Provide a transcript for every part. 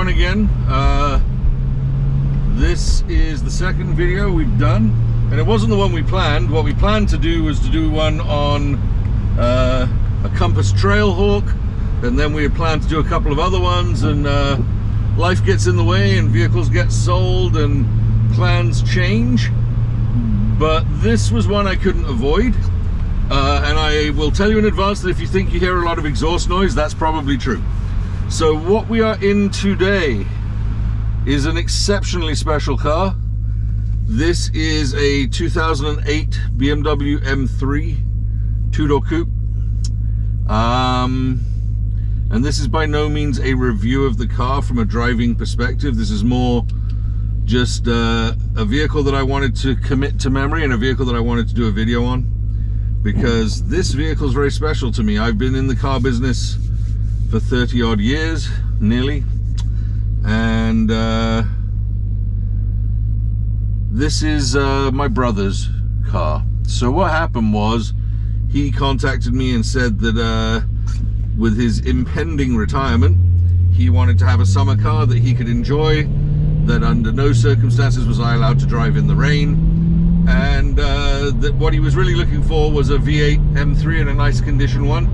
everyone again. This is the second video we've done, and it wasn't the one we planned. What we planned to do was to do one on a Compass Trailhawk, and then we had planned to do a couple of other ones, and life gets in the way and vehicles get sold and plans change. But this was one I couldn't avoid, and I will tell you in advance that if you think you hear a lot of exhaust noise, that's probably true. So what we are in today is an exceptionally special car. This is a 2008 BMW M3 two-door coupe. And this is by no means a review of the car from a driving perspective. This is more just a vehicle that I wanted to commit to memory and a vehicle that I wanted to do a video on, because this vehicle is very special to me. I've been in the car business for 30 odd years, nearly, and this is my brother's car. So what happened was, he contacted me and said that with his impending retirement, he wanted to have a summer car that he could enjoy, that under no circumstances was I allowed to drive in the rain, and that what he was really looking for was a V8 M3 in a nice condition one.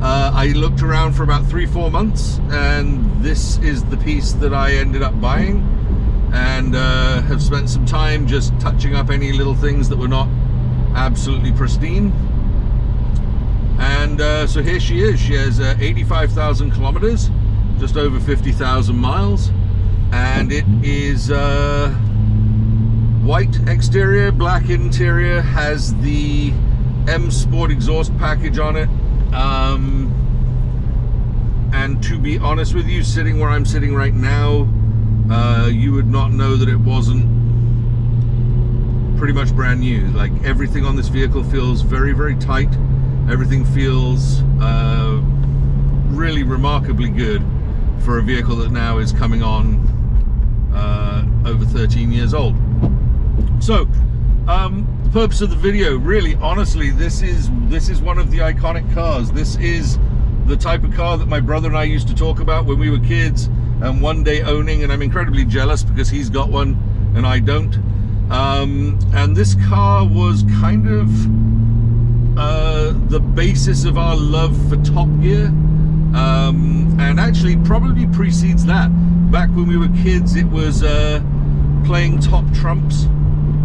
I looked around for about 3-4 months, and this is the piece that I ended up buying, and have spent some time just touching up any little things that were not absolutely pristine. And so here she is. She has 85,000 kilometers, just over 50,000 miles, and it is white exterior, black interior, has the M Sport exhaust package on it. And to be honest with you, sitting where I'm sitting right now, you would not know that it wasn't pretty much brand new. Like, everything on this vehicle feels very, very tight. Everything feels really remarkably good for a vehicle that now is coming on over 13 years old. So the purpose of the video, really, honestly, this is one of the iconic cars. This is the type of car that my brother and I used to talk about when we were kids, and one day owning, and I'm incredibly jealous because he's got one and I don't. And this car was kind of the basis of our love for Top Gear, and actually probably precedes that. Back when we were kids, it was playing Top Trumps,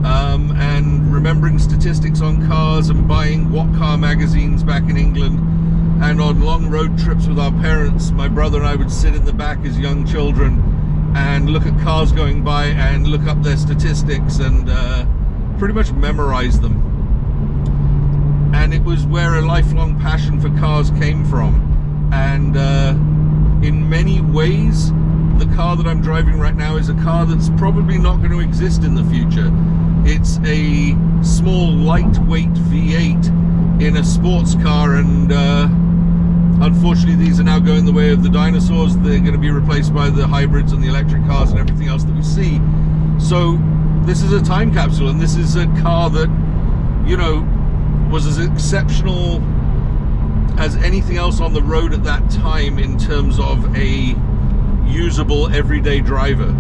and remembering statistics on cars, and buying What Car magazines back in England, and on long road trips with our parents, my brother and I would sit in the back as young children and look at cars going by and look up their statistics and pretty much memorize them. And it was where a lifelong passion for cars came from. And in many ways, the car that I'm driving right now is a car that's probably not going to exist in the future. It's a small, lightweight V8 in a sports car, and unfortunately these are now going the way of the dinosaurs. They're going to be replaced by the hybrids and the electric cars and everything else that we see. So this is a time capsule, and this is a car that, you know, was as exceptional as anything else on the road at that time in terms of a usable everyday driver.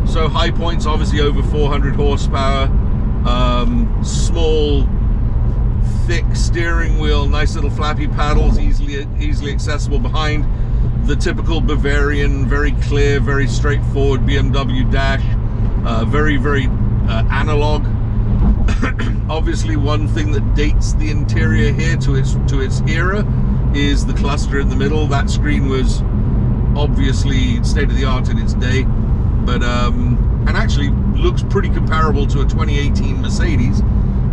So high points, obviously over 400 horsepower, small, thick steering wheel, nice little flappy paddles, easily accessible behind, the typical Bavarian, very clear, very straightforward BMW dash, very, very analog. Obviously, one thing that dates the interior here to its era is the cluster in the middle. That screen was obviously state of the art in its day, but and actually looks pretty comparable to a 2018 Mercedes.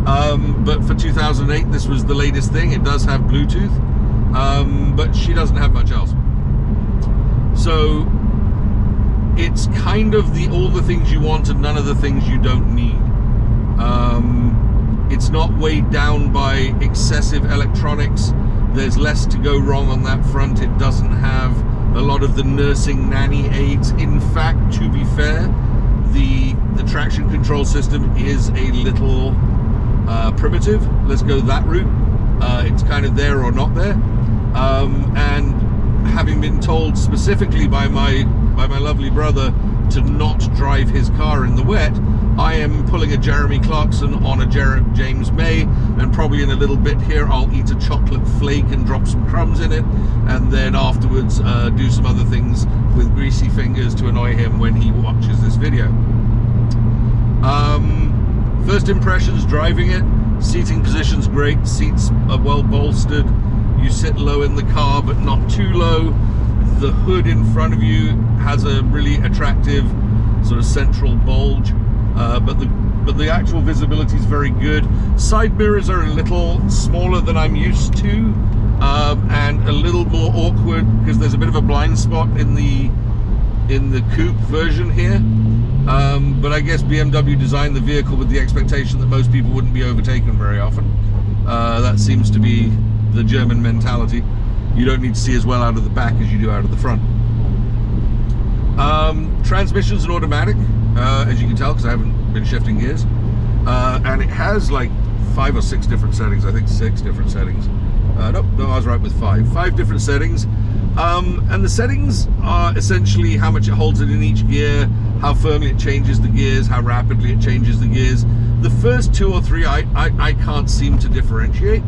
But for 2008, this was the latest thing. It does have Bluetooth, but she doesn't have much else. So it's kind of all the things you want and none of the things you don't need. It's not weighed down by excessive electronics. There's less to go wrong on that front. It doesn't have a lot of the nursing nanny aids. In fact, to be fair, the traction control system is a little primitive. Let's go that route. It's kind of there or not there. And having been told specifically by my lovely brother to not drive his car in the wet, I am pulling a Jeremy Clarkson on a James May, and probably in a little bit here I'll eat a chocolate flake and drop some crumbs in it, and then afterwards do some other things with greasy fingers to annoy him when he watches this video. First impressions driving it: seating position's great, seats are well bolstered, you sit low in the car but not too low. The hood in front of you has a really attractive sort of central bulge, but the actual visibility is very good. Side mirrors are a little smaller than I'm used to, and a little more awkward because there's a bit of a blind spot in the coupe version here. But I guess BMW designed the vehicle with the expectation that most people wouldn't be overtaken very often. That seems to be the German mentality. You don't need to see as well out of the back as you do out of the front. Transmission's an automatic, as you can tell, because I haven't been shifting gears. And it has like 5 or 6 different settings. I think 6 different settings. No, I was right with 5. 5 different settings. And the settings are essentially how much it holds it in each gear, how firmly it changes the gears, how rapidly it changes the gears. The first 2 or 3 I can't seem to differentiate.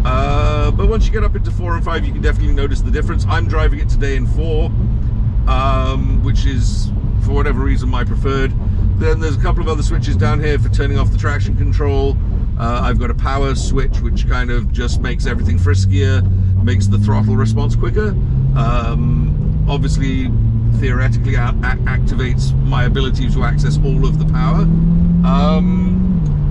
But once you get up into 4 and 5, you can definitely notice the difference. I'm driving it today in 4, which is, for whatever reason, my preferred. Then there's a couple of other switches down here for turning off the traction control. I've got a power switch, which kind of just makes everything friskier, makes the throttle response quicker. Obviously, theoretically, activates my ability to access all of the power.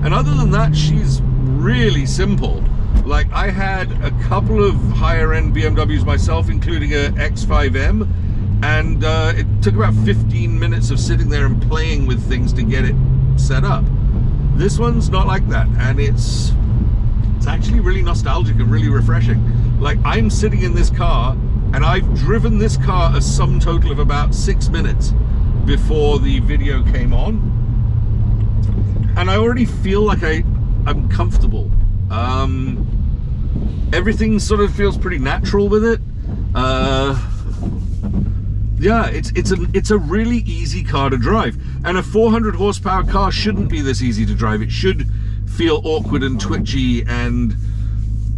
And other than that, she's really simple. Like, I had a couple of higher end BMWs myself, including a X5M, and it took about 15 minutes of sitting there and playing with things to get it set up. This one's not like that, and it's actually really nostalgic and really refreshing. Like, I'm sitting in this car, and I've driven this car a sum total of about 6 minutes before the video came on, and I already feel like I'm comfortable. Everything sort of feels pretty natural with it. Yeah, it's a really easy car to drive, and a 400 horsepower car shouldn't be this easy to drive. It should feel awkward and twitchy and,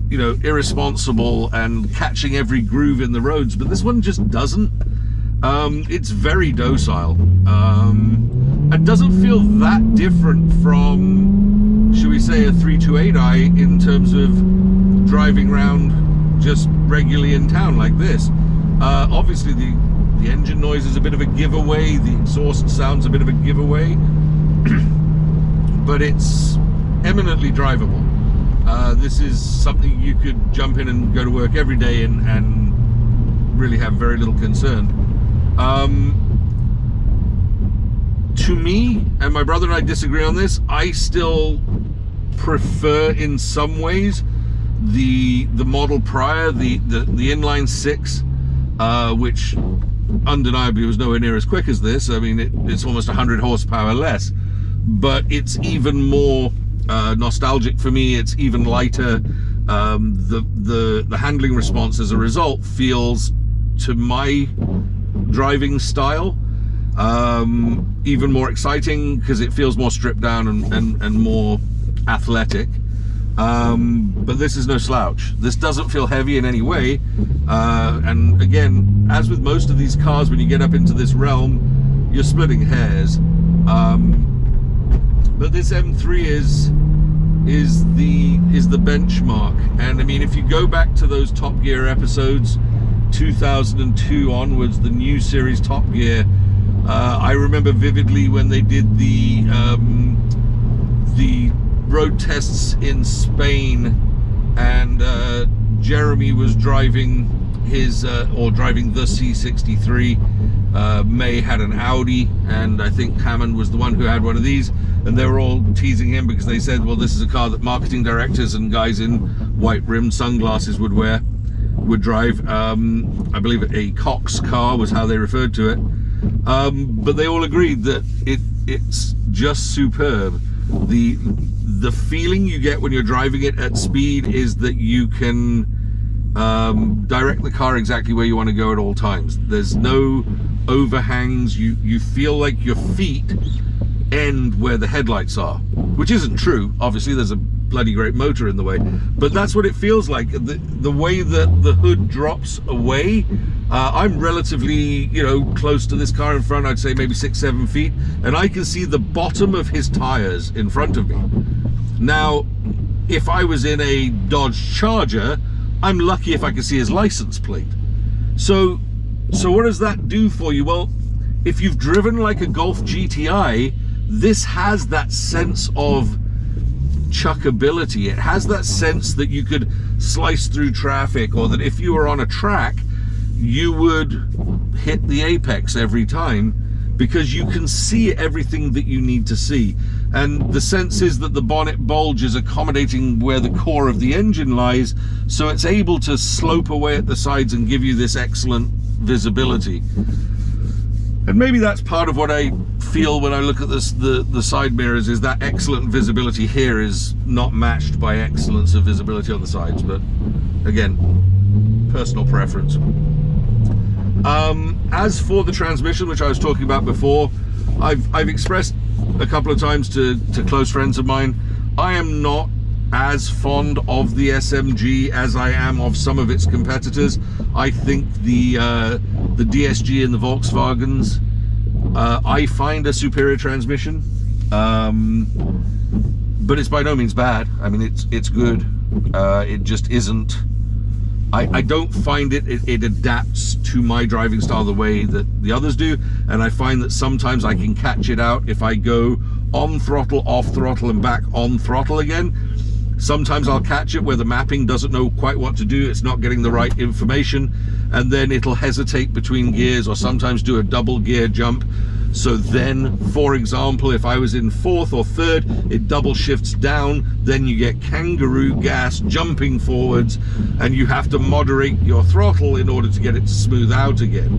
you know, irresponsible and catching every groove in the roads, but this one just doesn't. It's very docile. It doesn't feel that different from, should we say, a 328i in terms of driving around just regularly in town like this. Obviously the engine noise is a bit of a giveaway, the exhaust sounds a bit of a giveaway, but it's eminently drivable. This is something you could jump in and go to work every day and really have very little concern. To me, and my brother and I disagree on this, I still prefer in some ways the model prior, the inline 6, which undeniably was nowhere near as quick as this. I mean, it's almost 100 horsepower less, but it's even more nostalgic for me. It's even lighter. The handling response as a result feels, to my driving style, even more exciting because it feels more stripped down and more athletic. But this is no slouch. This doesn't feel heavy in any way, and again, as with most of these cars, when you get up into this realm, you're splitting hairs. But this M3 is the benchmark, and I mean, if you go back to those Top Gear episodes, 2002 onwards, the new series Top Gear, I remember vividly when they did the road tests in Spain, and Jeremy was driving his driving the C63. May had an Audi, and I think Hammond was the one who had one of these, and they were all teasing him because they said, well, this is a car that marketing directors and guys in white rimmed sunglasses would drive. I believe a Cox car was how they referred to it, but they all agreed that it's just superb. The feeling you get when you're driving it at speed is that you can direct the car exactly where you want to go at all times. There's no overhangs. You feel like your feet end where the headlights are, which isn't true. Obviously, there's a bloody great motor in the way, but that's what it feels like. The way that the hood drops away, I'm relatively, close to this car in front. I'd say maybe 6-7 feet, and I can see the bottom of his tires in front of me. Now, if I was in a Dodge Charger, I'm lucky if I can see his license plate. So what does that do for you? Well, if you've driven like a Golf GTI, this has that sense of chuckability. It has that sense that you could slice through traffic, or that if you were on a track, you would hit the apex every time, because you can see everything that you need to see. And the sense is that the bonnet bulge is accommodating where the core of the engine lies, so it's able to slope away at the sides and give you this excellent visibility. And maybe that's part of what I feel when I look at this, the side mirrors, is that excellent visibility here is not matched by excellence of visibility on the sides. But again, personal preference. As for the transmission, which I was talking about before, I've expressed a couple of times to close friends of mine, I am not as fond of the SMG as I am of some of its competitors. I think the DSG and the Volkswagens, I find a superior transmission, but it's by no means bad. I mean, it's good. It just isn't. I don't find it adapts to my driving style the way that the others do, and I find that sometimes I can catch it out if I go on throttle, off throttle, and back on throttle again. Sometimes I'll catch it where the mapping doesn't know quite what to do, it's not getting the right information, and then it'll hesitate between gears, or sometimes do a double gear jump. So then, for example, if I was in 4th or 3rd, it double shifts down, then you get kangaroo gas jumping forwards, and you have to moderate your throttle in order to get it to smooth out again.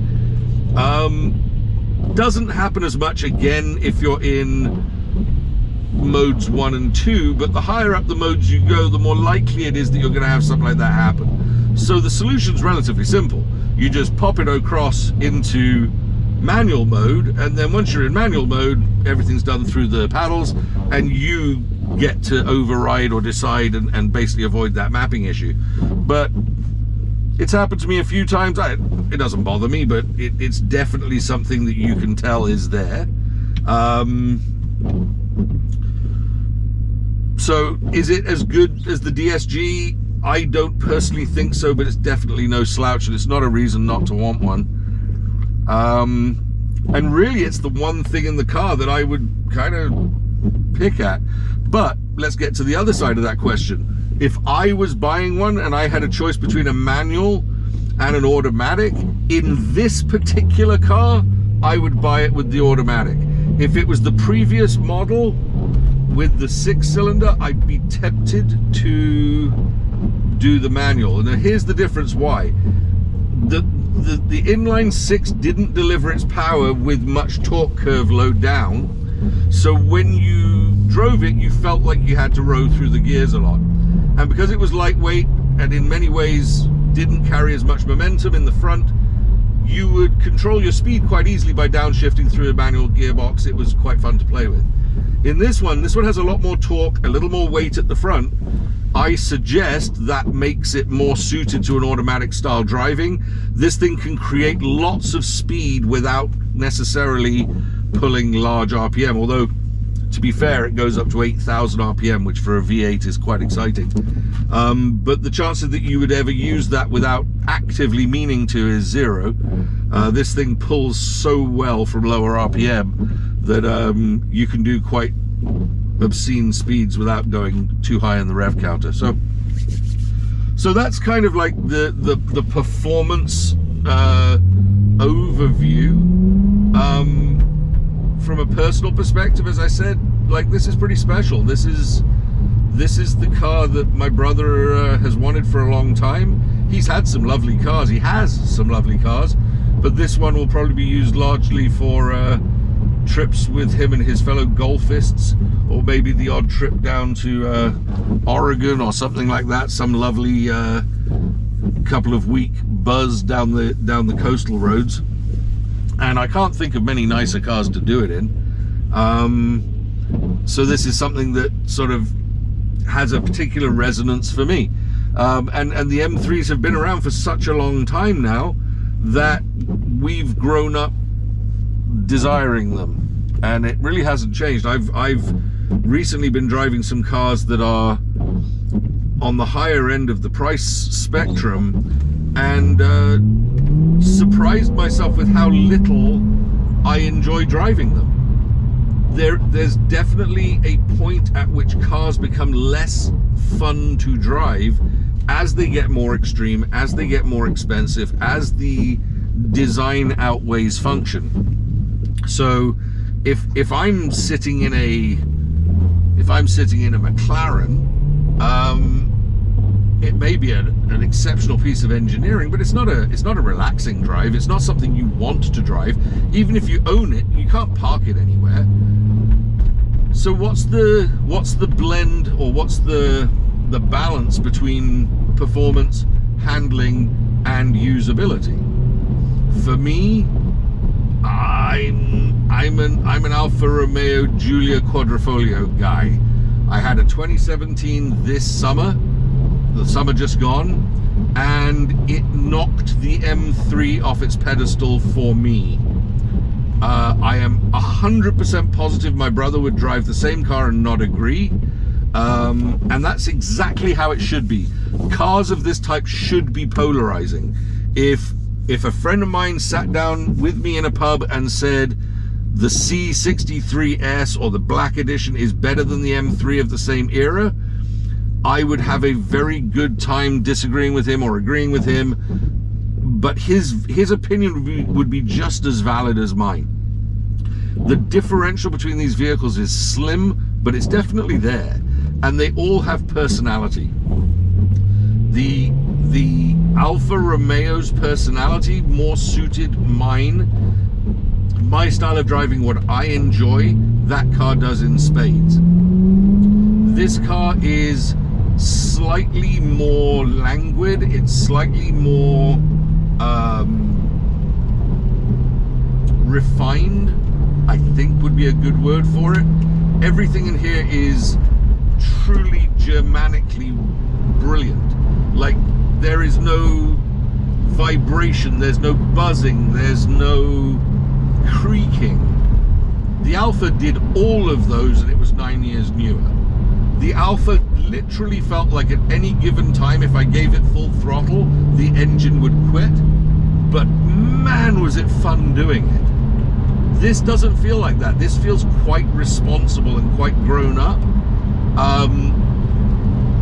Doesn't happen as much again if you're in modes 1 and 2, but the higher up the modes you go, the more likely it is that you're going to have something like that happen. So the solution's relatively simple. You just pop it across into manual mode, and then once you're in manual mode, everything's done through the paddles, and you get to override or decide and basically avoid that mapping issue. But it's happened to me a few times. It doesn't bother me, but it's definitely something that you can tell is there. So is it as good as the DSG? I don't personally think so, but it's definitely no slouch, and it's not a reason not to want one. And really, it's the one thing in the car that I would kind of pick at. But let's get to the other side of that question. If I was buying one and I had a choice between a manual and an automatic, in this particular car, I would buy it with the automatic. If it was the previous model with the 6-cylinder, I'd be tempted to do the manual. And here's the difference why. The inline 6 didn't deliver its power with much torque curve low down, so when you drove it, you felt like you had to row through the gears a lot. And because it was lightweight and in many ways didn't carry as much momentum in the front, you would control your speed quite easily by downshifting through a manual gearbox. It was quite fun to play with. In this one has a lot more torque, a little more weight at the front. I suggest that makes it more suited to an automatic style driving. This thing can create lots of speed without necessarily pulling large RPM, although to be fair, it goes up to 8,000 RPM, which for a V8 is quite exciting. But the chances that you would ever use that without actively meaning to is zero. This thing pulls so well from lower RPM that you can do quite obscene speeds without going too high in the rev counter. So that's kind of like the performance overview. From a personal perspective, as I said, like, this is pretty special. This is the car that my brother has wanted for a long time. He's had some lovely cars. He has some lovely cars, but this one will probably be used largely for trips with him and his fellow golfists, or maybe the odd trip down to Oregon or something like that, some lovely couple of week buzz down the coastal roads, and I can't think of many nicer cars to do it in. So this is something that sort of has a particular resonance for me. And the M3s have been around for such a long time now that we've grown up desiring them, and it really hasn't changed. I've recently been driving some cars that are on the higher end of the price spectrum, and surprised myself with how little I enjoy driving them. There's definitely a point at which cars become less fun to drive as they get more extreme, as they get more expensive, as the design outweighs function. So if I'm sitting in a McLaren, it may be an exceptional piece of engineering, but it's not a relaxing drive. It's not something you want to drive. Even if you own it, you can't park it anywhere. So what's the blend, or what's the balance between performance, handling, and usability? For me, I'm an Alfa Romeo Giulia Quadrifoglio guy. I had a 2017 this summer, the summer just gone, and it knocked the M3 off its pedestal for me. I am 100% positive my brother would drive the same car and not agree. And that's exactly how it should be. Cars of this type should be polarizing. If a friend of mine sat down with me in a pub and said the C63S or the Black Edition is better than the M3 of the same era, I would have a very good time disagreeing with him or agreeing with him, but his opinion would be just as valid as mine. The differential between these vehicles is slim, but it's definitely there, and they all have personality. The Alfa Romeo's personality more suited my style of driving, what I enjoy. That car does in spades. This car is slightly more languid. It's slightly more refined, I think would be a good word for it. Everything in here is truly Germanically brilliant. Like, there is no vibration, there's no buzzing, there's no creaking. The Alfa did all of those, and it was 9 years newer. The Alfa literally felt like at any given time, if I gave it full throttle, the engine would quit. But man, was it fun doing it. This doesn't feel like that. This feels quite responsible and quite grown up.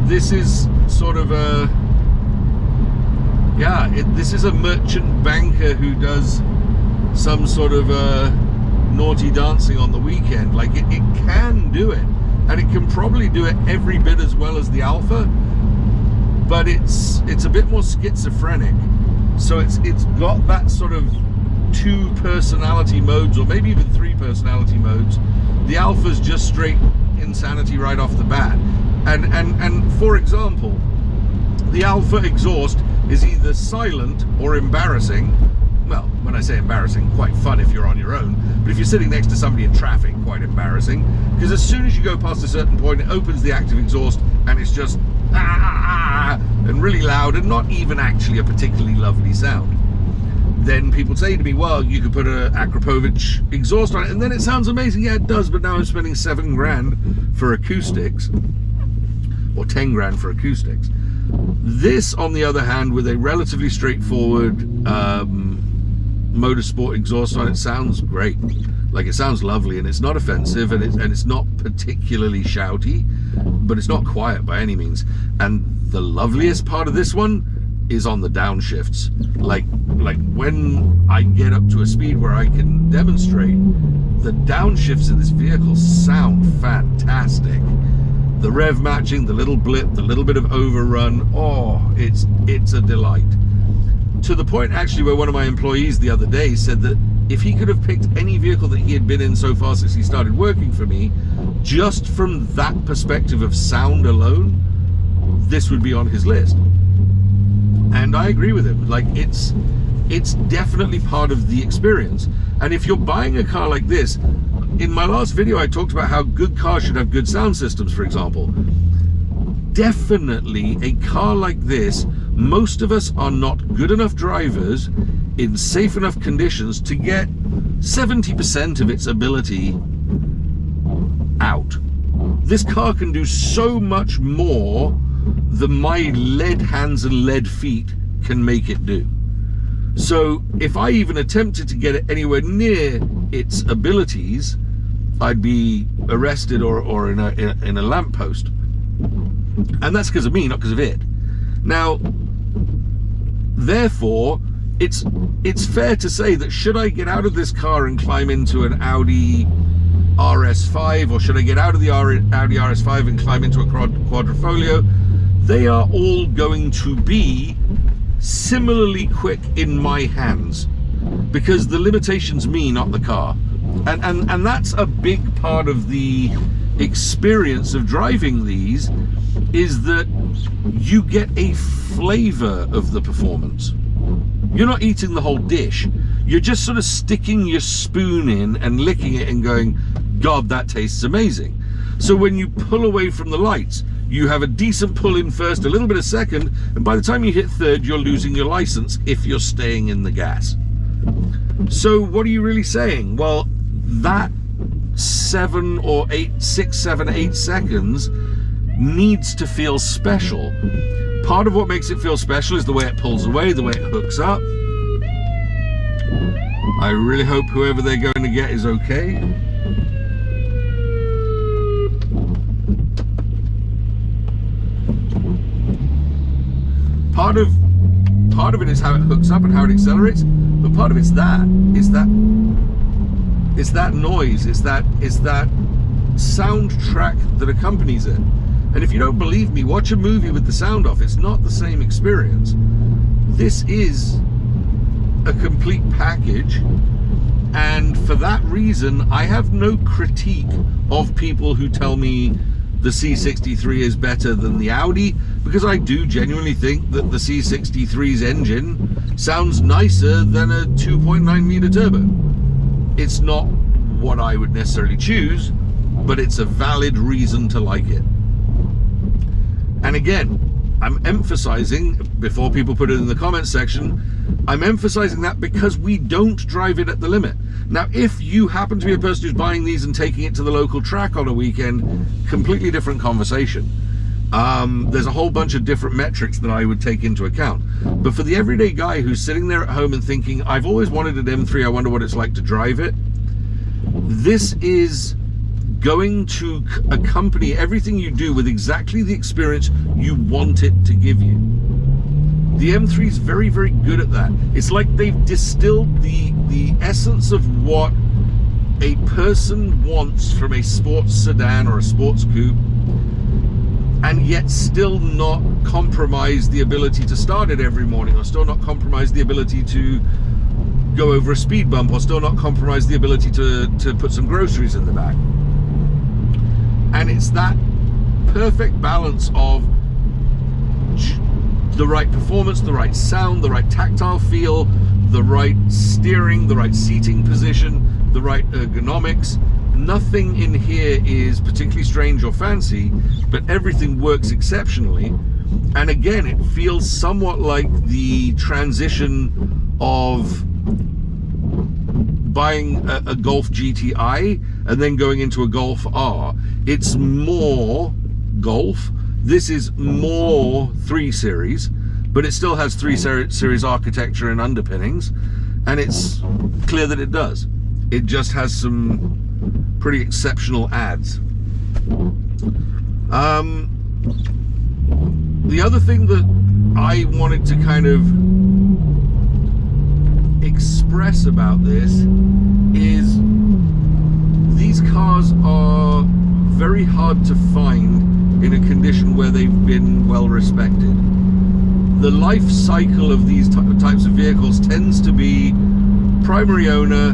This is sort of a, this is a merchant banker who does some sort of naughty dancing on the weekend. Like, it can do it, and it can probably do it every bit as well as the Alfa, but it's a bit more schizophrenic. So it's got that sort of 2 personality modes, or maybe even 3 personality modes. The Alfa's just straight insanity right off the bat. And for example, the Alfa exhaust is either silent or embarrassing. Well, when I say embarrassing, quite fun if you're on your own, but if you're sitting next to somebody in traffic, quite embarrassing, because as soon as you go past a certain point, it opens the active exhaust and it's just and really loud, and not even actually a particularly lovely sound. Then people say to me, well, you could put an Akrapovic exhaust on it and then it sounds amazing. Yeah, it does, but now I'm spending 7 grand for acoustics, or 10 grand for acoustics. This, on the other hand, with a relatively straightforward motorsport exhaust on it, sounds great. Like, it sounds lovely, and it's not offensive, and it's not particularly shouty, but it's not quiet by any means. And the loveliest part of this one is on the downshifts. Like when I get up to a speed where I can demonstrate, the downshifts in this vehicle sound fantastic. The rev matching, the little blip, the little bit of overrun, oh, it's a delight. To the point, actually, where one of my employees the other day said that if he could have picked any vehicle that he had been in so far since he started working for me, just from that perspective of sound alone, this would be on his list. And I agree with him. Like, it's definitely part of the experience. And if you're buying a car like this, in my last video I talked about how good cars should have good sound systems, for example. Definitely a car like this, most of us are not good enough drivers in safe enough conditions to get 70% of its ability out. This car can do so much more than my lead hands and lead feet can make it do. So if I even attempted to get it anywhere near its abilities, I'd be arrested or in a lamppost. And that's because of me, not because of it. Now, therefore, it's fair to say that should I get out of this car and climb into an Audi RS5, or should I get out of the Audi RS5 and climb into a Quadrifoglio, they are all going to be similarly quick in my hands, because the limitation's me, not the car. And that's a big part of the experience of driving these, is that you get a flavor of the performance. You're not eating the whole dish. You're just sort of sticking your spoon in and licking it and going, God, that tastes amazing. So when you pull away from the lights, you have a decent pull in first, a little bit of second, and by the time you hit third, you're losing your license if you're staying in the gas. So what are you really saying? Well, that 7 or 8, 6, 7, 8 seconds needs to feel special. Part of what makes it feel special is the way it pulls away, the way it hooks up. I really hope whoever they're going to get is okay. Part of it is how it hooks up and how it accelerates, but part of it's that noise, it's that soundtrack that accompanies it. And if you don't believe me, watch a movie with the sound off. It's not the same experience. This is a complete package, and for that reason, I have no critique of people who tell me the C63 is better than the Audi, because I do genuinely think that the C63's engine sounds nicer than a 2.9 litre turbo. It's not what I would necessarily choose, but it's a valid reason to like it. And again, I'm emphasizing, before people put it in the comments section, I'm emphasizing that because we don't drive it at the limit. Now, if you happen to be a person who's buying these and taking it to the local track on a weekend, completely different conversation. There's a whole bunch of different metrics that I would take into account. But for the everyday guy who's sitting there at home and thinking, I've always wanted an M3, I wonder what it's like to drive it, this is going to accompany everything you do with exactly the experience you want it to give you. The M3 is very, very good at that. It's like they've distilled the essence of what a person wants from a sports sedan or a sports coupe, and yet still not compromise the ability to start it every morning, or still not compromise the ability to go over a speed bump, or still not compromise the ability to put some groceries in the back. And it's that perfect balance of the right performance, the right sound, the right tactile feel, the right steering, the right seating position, the right ergonomics. Nothing in here is particularly strange or fancy, but everything works exceptionally. And again, it feels somewhat like the transition of buying a Golf GTI and then going into a Golf R. It's more Golf. This is more 3 Series, but it still has 3 Series architecture and underpinnings, and it's clear that it does. It just has some pretty exceptional adds. The other thing that I wanted to kind of express about this is these cars are very hard to find in a condition where they've been well respected. The life cycle of these types of vehicles tends to be primary owner,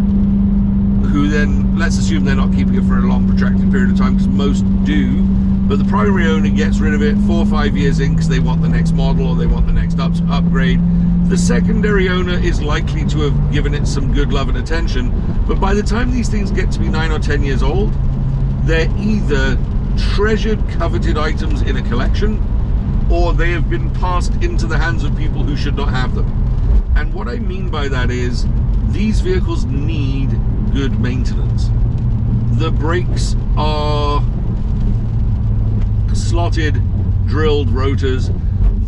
who then, let's assume they're not keeping it for a long protracted period of time, because most do, but the primary owner gets rid of it 4 or 5 years in because they want the next model or they want the next upgrade. The secondary owner is likely to have given it some good love and attention, but by the time these things get to be 9 or 10 years old, they're either treasured, coveted items in a collection, or they have been passed into the hands of people who should not have them. And what I mean by that is these vehicles need good maintenance. The brakes are slotted, drilled rotors.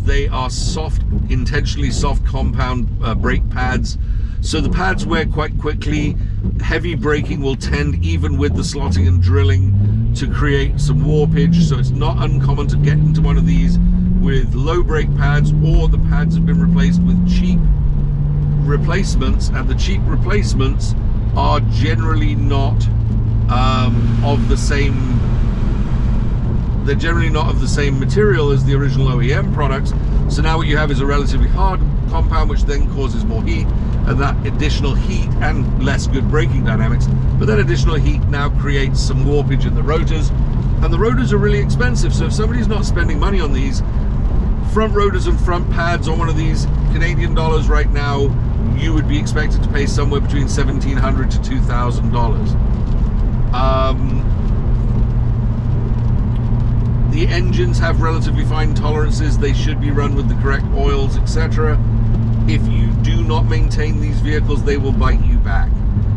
They are soft, intentionally soft compound brake pads. So the pads wear quite quickly. Heavy braking will tend, even with the slotting and drilling, to create some warpage. So it's not uncommon to get into one of these with low brake pads, or the pads have been replaced with cheap replacements, and the cheap replacements are generally not of the same. They're generally not of the same material as the original OEM products. So now what you have is a relatively hard compound, which then causes more heat, and that additional heat and less good braking dynamics, but that additional heat now creates some warpage in the rotors, and the rotors are really expensive. So if somebody's not spending money on these front rotors and front pads on one of these Canadian dollars right now, you would be expected to pay somewhere between $1,700 to $2,000. The engines have relatively fine tolerances. They should be run with the correct oils, etc. If you do not maintain these vehicles, they will bite you back.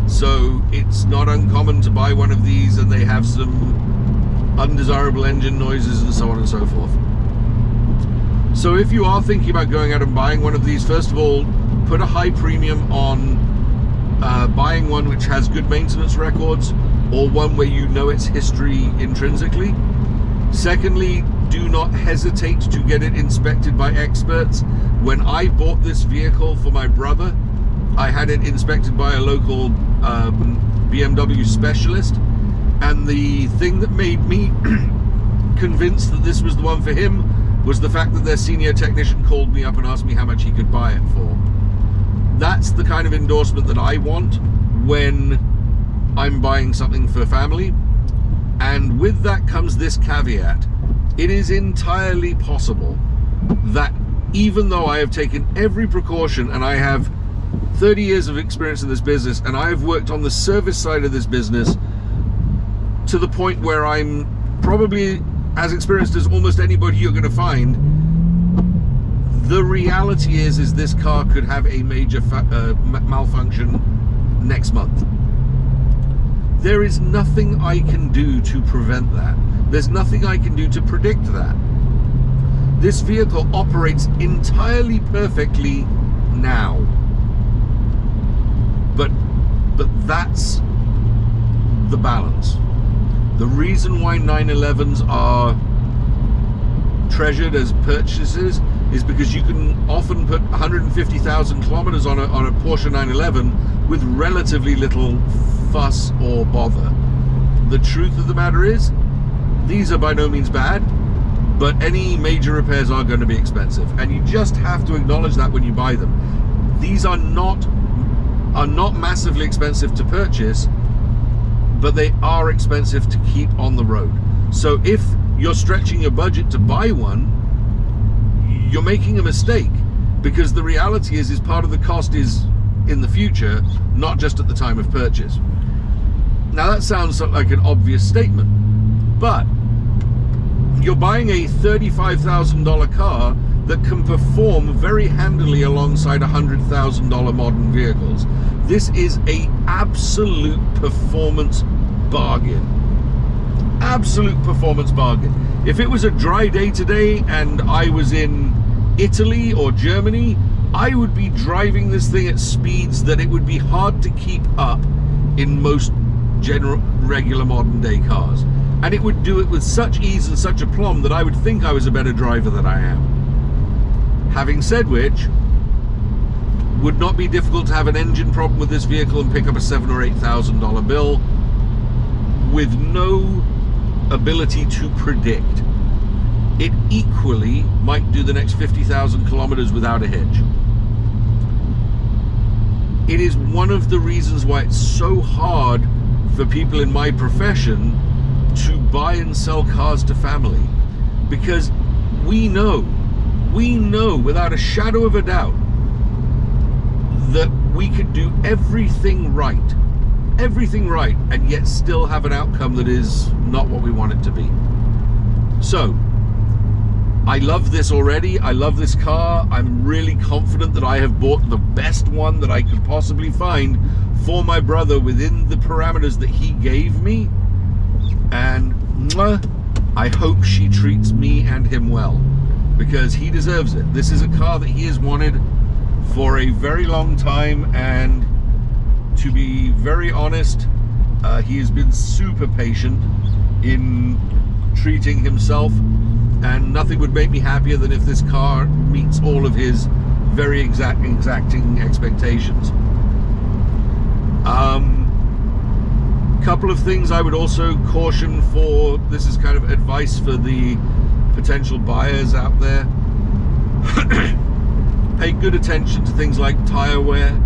So it's not uncommon to buy one of these and they have some undesirable engine noises and so on and so forth. So if you are thinking about going out and buying one of these, first of all, put a high premium on buying one which has good maintenance records, or one where you know its history intrinsically. Secondly, do not hesitate to get it inspected by experts. When I bought this vehicle for my brother, I had it inspected by a local BMW specialist, and the thing that made me convinced that this was the one for him was the fact that their senior technician called me up and asked me how much he could buy it for. That's the kind of endorsement that I want when I'm buying something for family. And with that comes this caveat. It is entirely possible that even though I have taken every precaution, and I have 30 years of experience in this business, and I have worked on the service side of this business to the point where I'm probably as experienced as almost anybody you're going to find, the reality is this car could have a major malfunction next month. There is nothing I can do to prevent that. There's nothing I can do to predict that. This vehicle operates entirely perfectly now. But that's the balance. The reason why 911s are treasured as purchases is because you can often put 150,000 kilometers on a Porsche 911 with relatively little fuss or bother. The truth of the matter is, these are by no means bad, but any major repairs are going to be expensive, and you just have to acknowledge that when you buy them. These are not massively expensive to purchase, but they are expensive to keep on the road. So if you're stretching your budget to buy one, you're making a mistake, because the reality is part of the cost is in the future, not just at the time of purchase. Now that sounds like an obvious statement, but you're buying a $35,000 car that can perform very handily alongside $100,000 modern vehicles. This is an absolute performance bargain. Absolute performance bargain. If it was a dry day today and I was in Italy or Germany, I would be driving this thing at speeds that it would be hard to keep up in most regular modern day cars. And it would do it with such ease and such aplomb that I would think I was a better driver than I am. Having said which, would not be difficult to have an engine problem with this vehicle and pick up a $7,000 or $8,000 bill with no ability to predict. It equally might do the next 50,000 kilometers without a hitch. It is one of the reasons why it's so hard for people in my profession to buy and sell cars to family, because we know without a shadow of a doubt that we could do everything right, and yet still have an outcome that is not what we want it to be. So I love this already. I love this car. I'm really confident that I have bought the best one that I could possibly find for my brother within the parameters that he gave me. And I hope she treats me and him well, because he deserves it. This is a car that he has wanted for a very long time, and to be very honest, he has been super patient in treating himself, and nothing would make me happier than if this car meets all of his very exacting expectations. Couple of things I would also caution for. This is kind of advice for the potential buyers out there. Pay good attention to things like tire wear.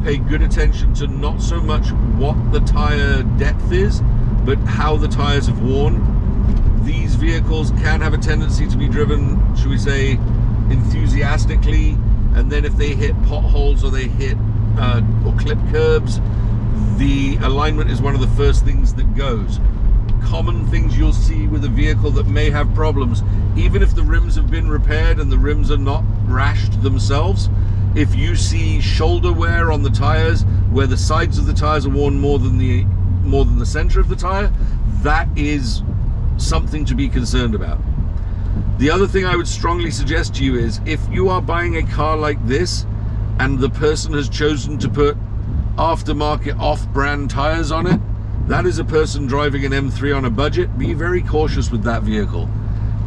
Pay good attention to not so much what the tire depth is, but how the tires have worn. These vehicles can have a tendency to be driven, should we say, enthusiastically, and then if they hit potholes or they hit or clip curbs, the alignment is one of the first things that goes. Common things you'll see with a vehicle that may have problems, even if the rims have been repaired and the rims are not rashed themselves, if you see shoulder wear on the tires where the sides of the tires are worn more than the center of the tire, that is something to be concerned about. The other thing I would strongly suggest to you is, if you are buying a car like this and the person has chosen to put aftermarket off-brand tires on it, that is a person driving an M3 on a budget. Be very cautious with that vehicle.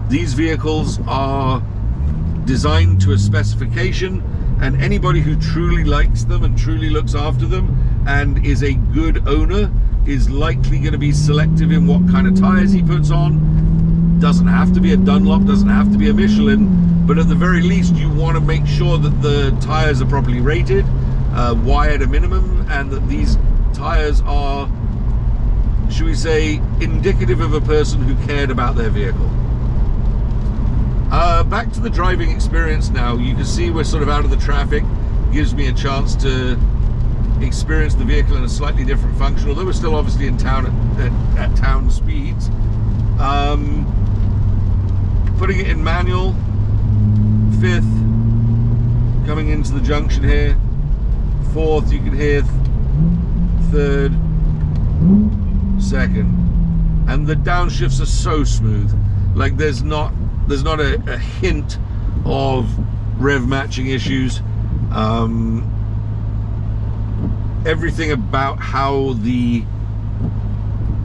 These vehicles are designed to a specification, and anybody who truly likes them and truly looks after them and is a good owner is likely going to be selective in what kind of tires he puts on. Doesn't have to be a Dunlop, doesn't have to be a Michelin, but at the very least you want to make sure that the tires are properly rated, wired a minimum, and that these tires are, should we say, indicative of a person who cared about their vehicle. Back to the driving experience now. You can see we're sort of out of the traffic. Gives me a chance to experience the vehicle in a slightly different function, although we're still obviously in town at town speeds. Putting it in manual, fifth, coming into the junction here, fourth, you can hear third, second, and the downshifts are so smooth. Like there's not a hint of rev matching issues. Everything about how the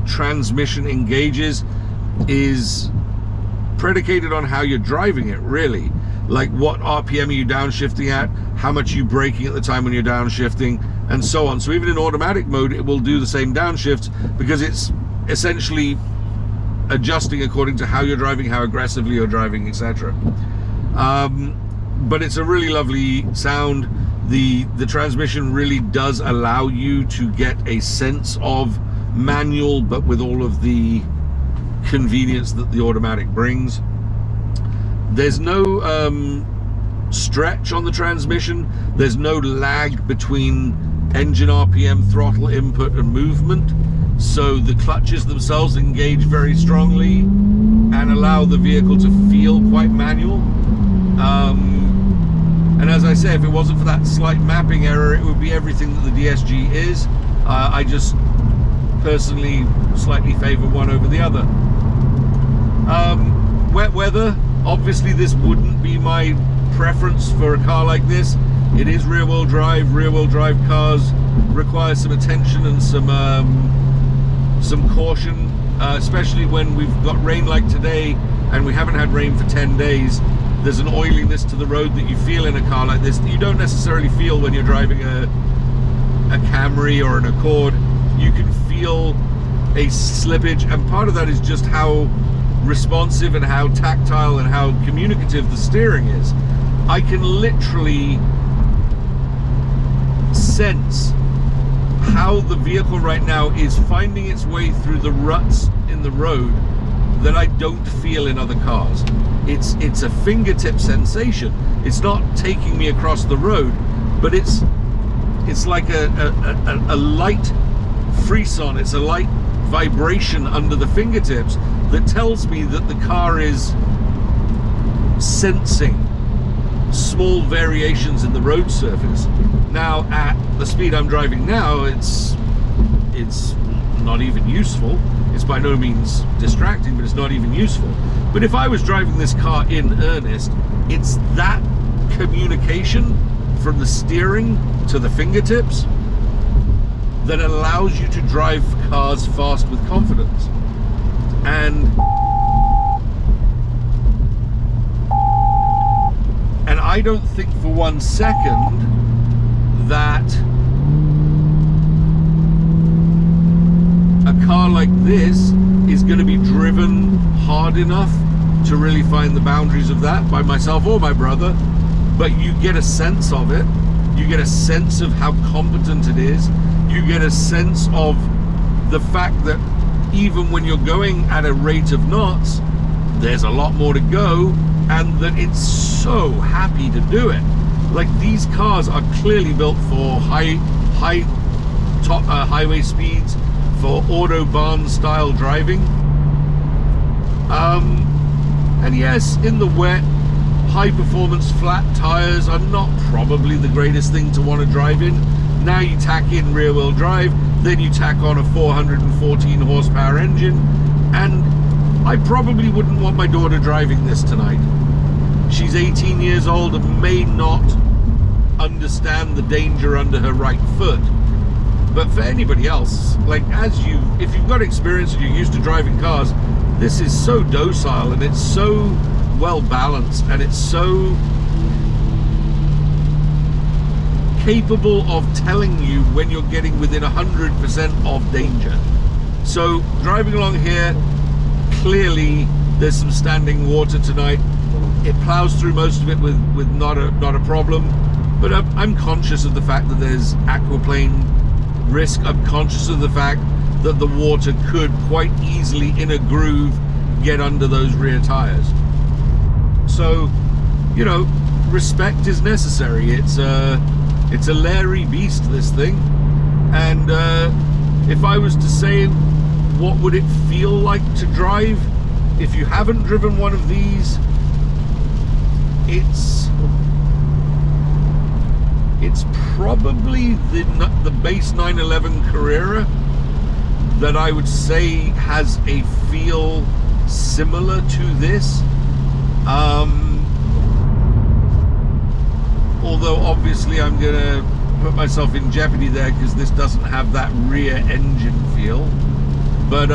transmission engages is predicated on how you're driving it, really. Like what RPM are you downshifting at, how much are you braking at the time when you're downshifting, and so on. So even in automatic mode it will do the same downshifts, because it's essentially adjusting according to how you're driving, how aggressively you're driving, etc. But it's a really lovely sound. The transmission really does allow you to get a sense of manual, but with all of the convenience that the automatic brings. There's no stretch on the transmission. There's no lag between engine RPM, throttle input, and movement. So the clutches themselves engage very strongly and allow the vehicle to feel quite manual. And as I say, if it wasn't for that slight mapping error, it would be everything that the DSG is. I just personally slightly favor one over the other. Wet weather, obviously this wouldn't be my preference for a car like this. It is rear-wheel drive. Rear-wheel drive cars require some attention and some caution, especially when we've got rain like today, and we haven't had rain for 10 days. There's an oiliness to the road that you feel in a car like this that you don't necessarily feel when you're driving a Camry or an Accord. You can feel a slippage, and part of that is just how responsive and how tactile and how communicative the steering is. I can literally sense how the vehicle right now is finding its way through the ruts in the road that I don't feel in other cars. It's a fingertip sensation. It's not taking me across the road, but it's like a light frisson. It's a light vibration under the fingertips that tells me that the car is sensing small variations in the road surface. Now, at the speed I'm driving now, it's not even useful. It's by no means distracting, but it's not even useful. But if I was driving this car in earnest, it's that communication from the steering to the fingertips that allows you to drive cars fast with confidence. And I don't think for 1 second that a car like this is going to be driven hard enough to really find the boundaries of that by myself or my brother. But you get a sense of it. You get a sense of how competent it is. You get a sense of the fact that even when you're going at a rate of knots, there's a lot more to go, and that it's so happy to do it. Like, these cars are clearly built for highway speeds, for autobahn style driving. And yes, in the wet, high performance flat tires are not probably the greatest thing to want to drive in. Now you tack in rear wheel drive, then you tack on a 414 horsepower engine, and I probably wouldn't want my daughter driving this tonight. She's 18 years old and may not understand the danger under her right foot. But for anybody else, like, if you've got experience and you're used to driving cars, this is so docile and it's so well balanced, and it's so capable of telling you when you're getting within 100% of danger. So driving along here, clearly there's some standing water tonight. It plows through most of it with not a problem, but I'm conscious of the fact that there's aquaplane risk. I'm conscious of the fact that the water could quite easily, in a groove, get under those rear tires. So, you know, respect is necessary. It's a leery beast, this thing. And if I was to say, what would it feel like to drive if you haven't driven one of these, it's probably the base 911 Carrera that I would say has a feel similar to this. Although obviously I'm gonna put myself in jeopardy there because this doesn't have that rear engine feel. But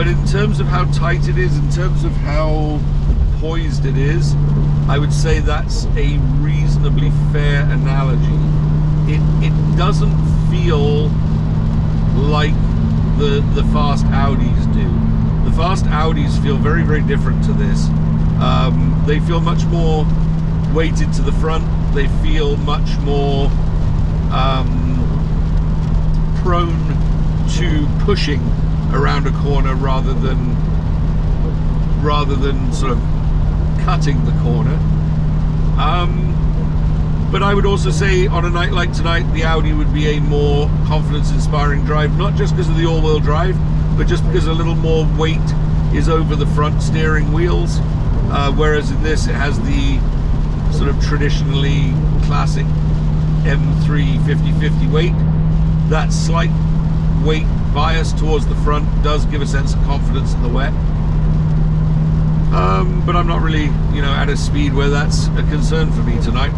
in terms of how tight it is, in terms of how poised it is, I would say that's a reasonably fair analogy. It doesn't feel like the fast Audis do. The fast Audis feel very, very different to this. They feel much more weighted to the front. They feel much more prone to pushing around a corner rather than sort of cutting the corner. But I would also say on a night like tonight, the Audi would be a more confidence-inspiring drive, not just because of the all-wheel drive, but just because a little more weight is over the front steering wheels, whereas in this it has the sort of traditionally classic M3 50/50 weight. That slight weight bias towards the front does give a sense of confidence in the wet. But I'm not really, you know, at a speed where that's a concern for me tonight.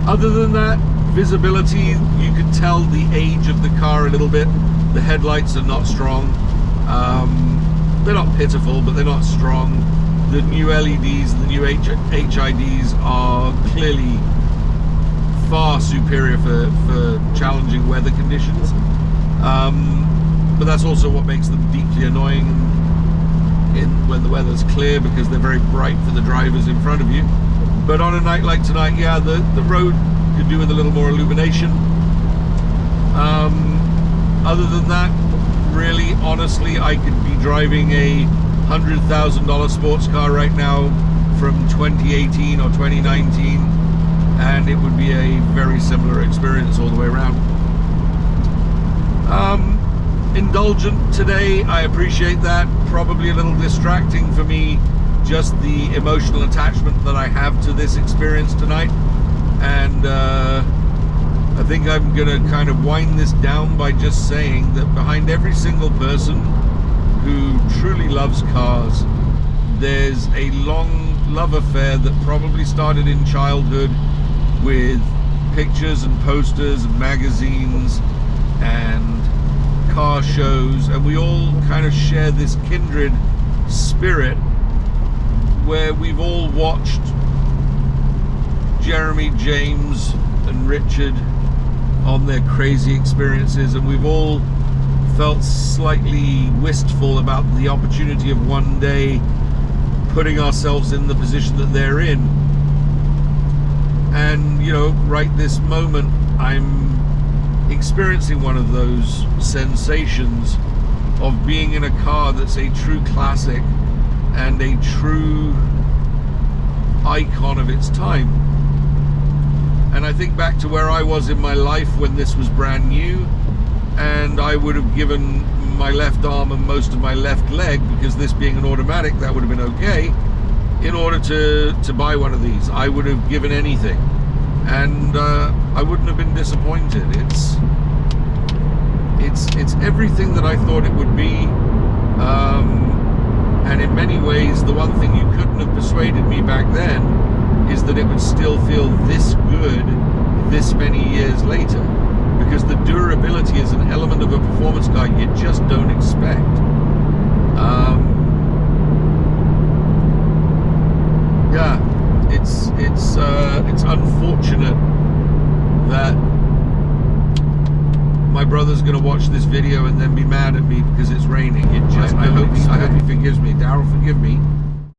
Other than that, visibility, you can tell the age of the car a little bit. The headlights are not strong. They're not pitiful, but they're not strong. The new LEDs, the new HIDs are clearly far superior for challenging weather conditions. But that's also what makes them deeply annoying when the weather's clear, because they're very bright for the drivers in front of you. But on a night like tonight, yeah, the road could do with a little more illumination. Other than that, really, honestly, I could be driving a $100,000 sports car right now from 2018 or 2019, and it would be a very similar experience all the way around. Indulgent today, I appreciate that. Probably a little distracting for me, just the emotional attachment that I have to this experience tonight. And I think I'm gonna kind of wind this down by just saying that behind every single person who truly loves cars, there's a long love affair that probably started in childhood with pictures and posters and magazines and car shows, and we all kind of share this kindred spirit where we've all watched Jeremy, James and Richard on their crazy experiences, and we've all felt slightly wistful about the opportunity of one day putting ourselves in the position that they're in. And you know, right this moment I'm experiencing one of those sensations of being in a car that's a true classic and a true icon of its time. And I think back to where I was in my life when this was brand new, and I would have given my left arm and most of my left leg, because this being an automatic, that would have been okay, in order to buy one of these. I would have given anything, and I wouldn't have been disappointed. It's everything that I thought it would be, and in many ways the one thing you couldn't have persuaded me back then is that it would still feel this good this many years later, because the durability is an element of a performance car you just don't expect. Yeah, it's unfortunate that my brother's going to watch this video and then be mad at me because it's raining. I hope he forgives me. Daryl, forgive me.